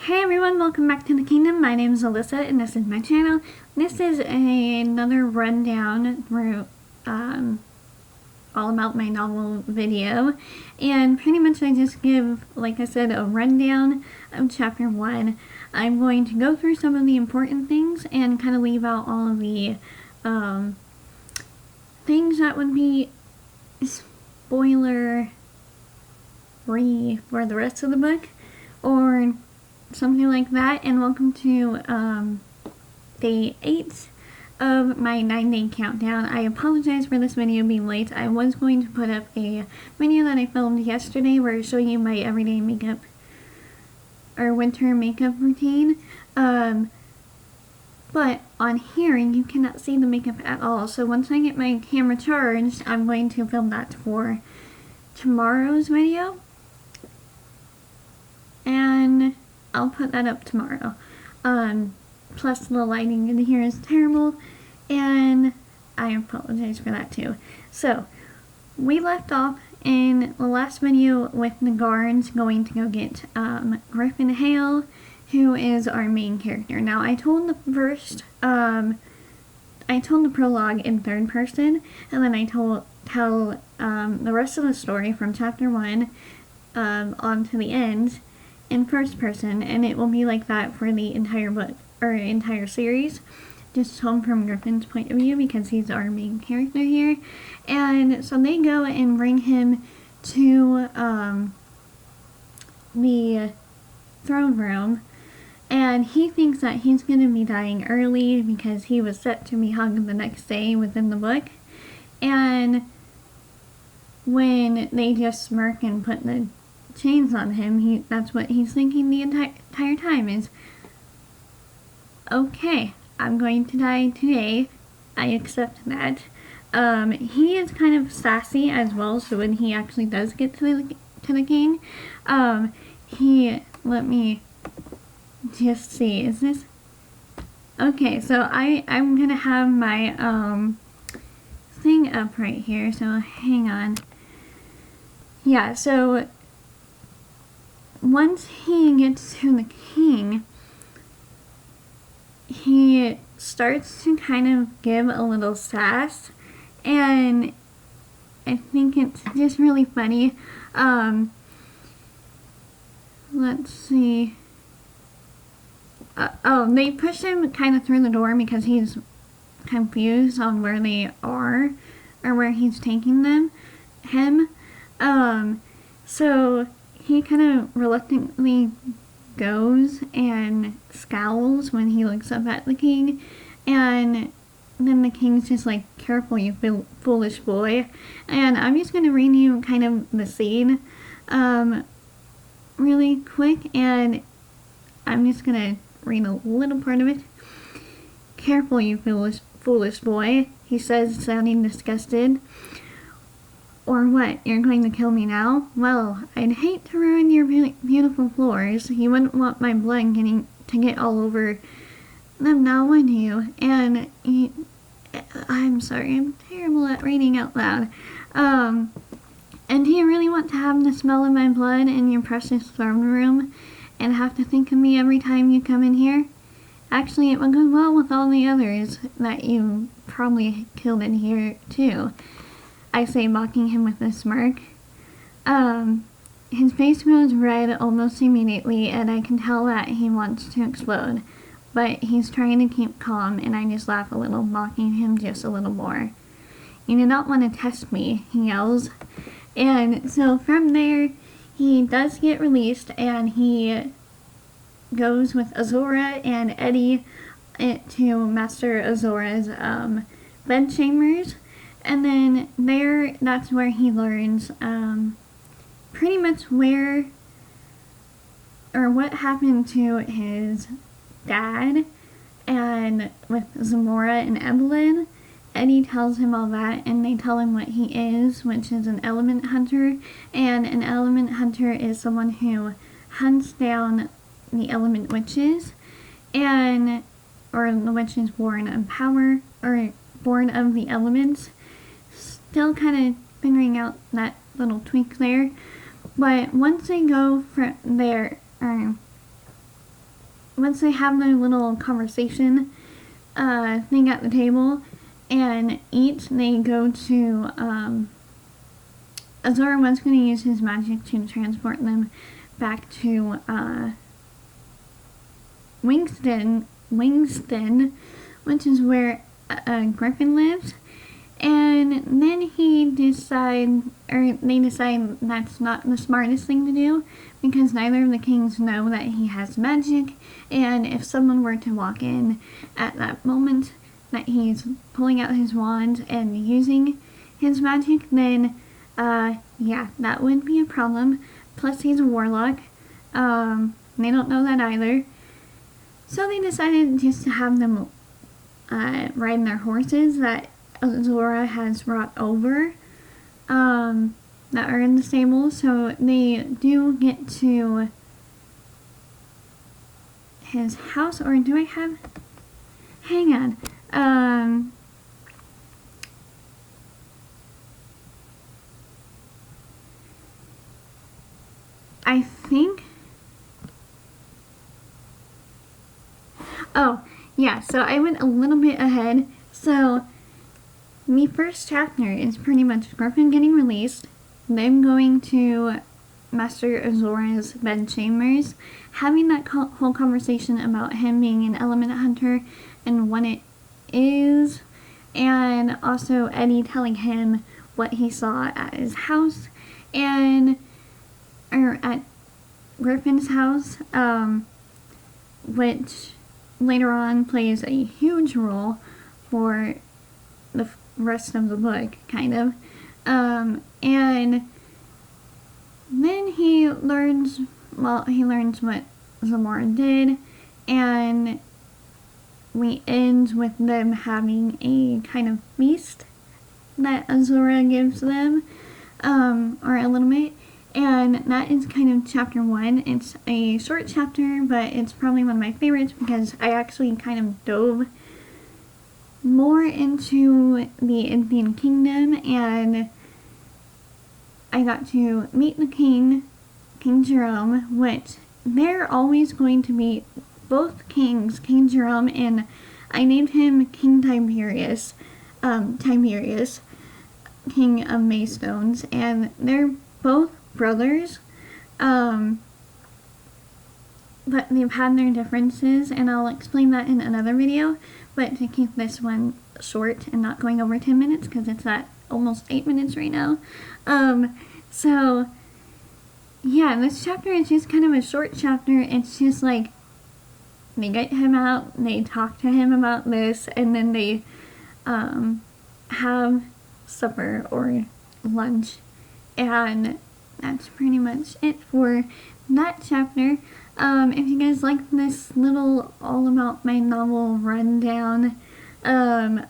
Hey everyone, welcome back to the kingdom. My name is Alyssa and this is my channel. This is another rundown through all about my novel video, and pretty much I just give, like I said, a rundown of chapter 1. I'm going to go through some of the important things and kind of leave out all of the things that would be spoiler free for the rest of the book or something like that. And welcome to day 8 of my 9-day countdown. I apologize for this video being late. I was going to put up a video that I filmed yesterday where I show you my everyday makeup or winter makeup routine, but on here you cannot see the makeup at all. So once I get my camera charged, I'm going to film that for tomorrow's video, and I'll put that up tomorrow. Plus the lighting in here is terrible, and I apologize for that too. So, we left off in the last video with the guards going to go get Griffin Hale, who is our main character. Now, I told the prologue in third person, and then I tell the rest of the story from chapter 1 on to the end in first person, and it will be like that for the entire book or entire series, just told from Griffin's point of view because he's our main character here. And so they go and bring him to the throne room, and he thinks that he's going to be dying early because he was set to be hung the next day within the book. And when they just smirk and put the chains on him, that's what he's thinking the entire time is, okay, I'm going to die today. I accept that. He is kind of sassy as well, so when he actually does get to the king, let me just see, is this, okay, so I'm gonna have my, thing up right here, so hang on. Yeah, so once he gets to the king, he starts to kind of give a little sass, and I think it's just really funny. Let's see. They push him kind of through the door because he's confused on where they are or where he's taking him. So he kind of reluctantly goes and scowls when he looks up at the king, and then the king's just like, careful, you foolish boy. And I'm just going to read you kind of the scene really quick, and I'm just going to read a little part of it. Careful, you foolish boy, he says, sounding disgusted. Or what, you're going to kill me now? Well, I'd hate to ruin your beautiful floors. You wouldn't want my blood to get all over them now, would you? And I'm sorry, I'm terrible at reading out loud. And do you really want to have the smell of my blood in your precious throne room and have to think of me every time you come in here? Actually, it would go well with all the others that you probably killed in here too, I say, mocking him with a smirk. His face goes red almost immediately, and I can tell that he wants to explode, but he's trying to keep calm, and I just laugh a little, mocking him just a little more. You do not want to test me, he yells. And so from there, he does get released, and he goes with Azora and Eddie to Master Azora's bedchambers. And then that's where he learns pretty much where or what happened to his dad, and with Zamora and Evelyn. Eddie tells him all that, and they tell him what he is, which is an element hunter. And an element hunter is someone who hunts down the element witches, or the witches born of power, or born of the elements. Still kind of figuring out that little tweak there. But once they go from there, once they have their little conversation thing at the table, and eat, they go to, Azora was going to use his magic to transport them back to Wingston, which is where Griffin lives. And then they decide that's not the smartest thing to do, because neither of the kings know that he has magic, and if someone were to walk in at that moment that he's pulling out his wand and using his magic, then yeah, that would be a problem. Plus he's a warlock. They don't know that either. So they decided just to have them ride their horses that Zamora has brought over, that are in the stable. So they do get to his house, or do I have, hang on, I think, oh, yeah, so I went a little bit ahead. So the first chapter is pretty much Griffin getting released, them going to Master Azora's bedchambers, having that whole conversation about him being an element hunter and what it is, and also Eddie telling him what he saw at his house, or at Griffin's house, which later on plays a huge role for the rest of the book, kind of. And then he learns what Zamora did, and we end with them having a kind of feast that Azora gives them, or a little bit, and that is kind of chapter 1. It's a short chapter, but it's probably one of my favorites because I actually kind of dove more into the Indian kingdom, and I got to meet the king, King Jerome, which they're always going to be both kings, King Jerome, and I named him King Tiberius, King of Maystones, and they're both brothers, but they've had their differences, and I'll explain that in another video. But to keep this one short and not going over 10 minutes, because it's at almost 8 minutes right now. So yeah, this chapter is just kind of a short chapter. It's just like, they get him out, they talk to him about this, and then they have supper or lunch, and that's pretty much it for that chapter. If you guys like this little all about my novel rundown of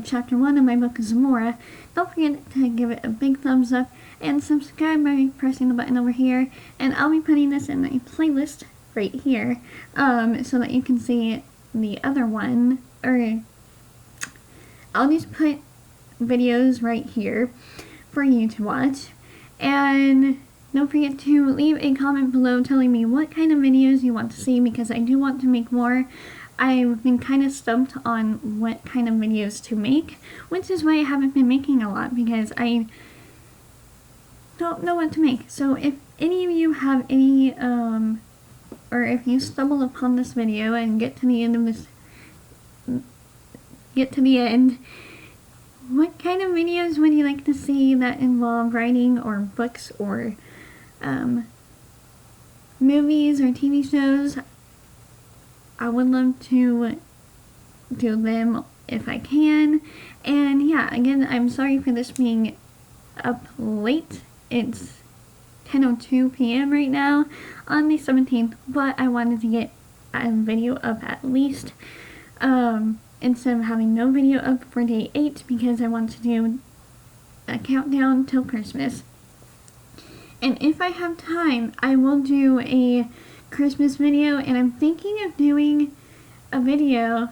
chapter 1 of my book Zamora, don't forget to give it a big thumbs up and subscribe by pressing the button over here, and I'll be putting this in a playlist right here, so that you can see the other one, or I'll just put videos right here for you to watch. And don't forget to leave a comment below telling me what kind of videos you want to see, because I do want to make more. I've been kind of stumped on what kind of videos to make, which is why I haven't been making a lot, because I don't know what to make. So if any of you have any, or if you stumble upon this video and get to the end, what kind of videos would you like to see that involve writing, or books, or movies, or TV shows? I would love to do them if I can. And yeah, again, I'm sorry for this being up late. It's 10:02 p.m. right now on the 17th, but I wanted to get a video up at least, instead of having no video up for day 8, because I want to do a countdown till Christmas. And if I have time, I will do a Christmas video, and I'm thinking of doing a video,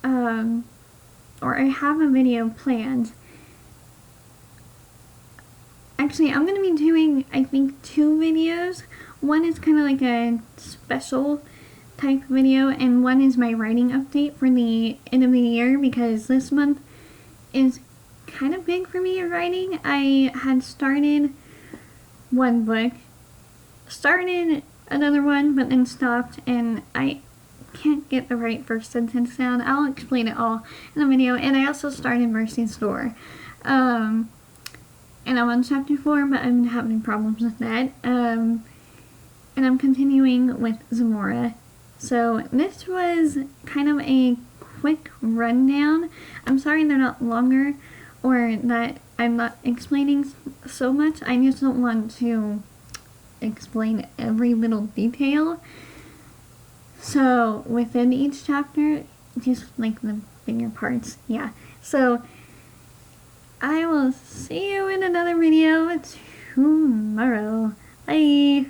or I have a video planned. Actually, I'm going to be doing, I think, 2 videos. One is kind of like a special type video, and one is my writing update for the end of the year, because this month is kind of big for me in writing. I had started one book, started another one, but then stopped, and I can't get the right first sentence down. I'll explain it all in the video. And I also started Mercy's Door. And I'm on chapter 4, but I'm having problems with that. And I'm continuing with Zamora. So this was kind of a quick rundown. I'm sorry they're not longer, or that I'm not explaining so much. I just don't want to explain every little detail. So within each chapter, just like the bigger parts. Yeah. So I will see you in another video tomorrow. Bye.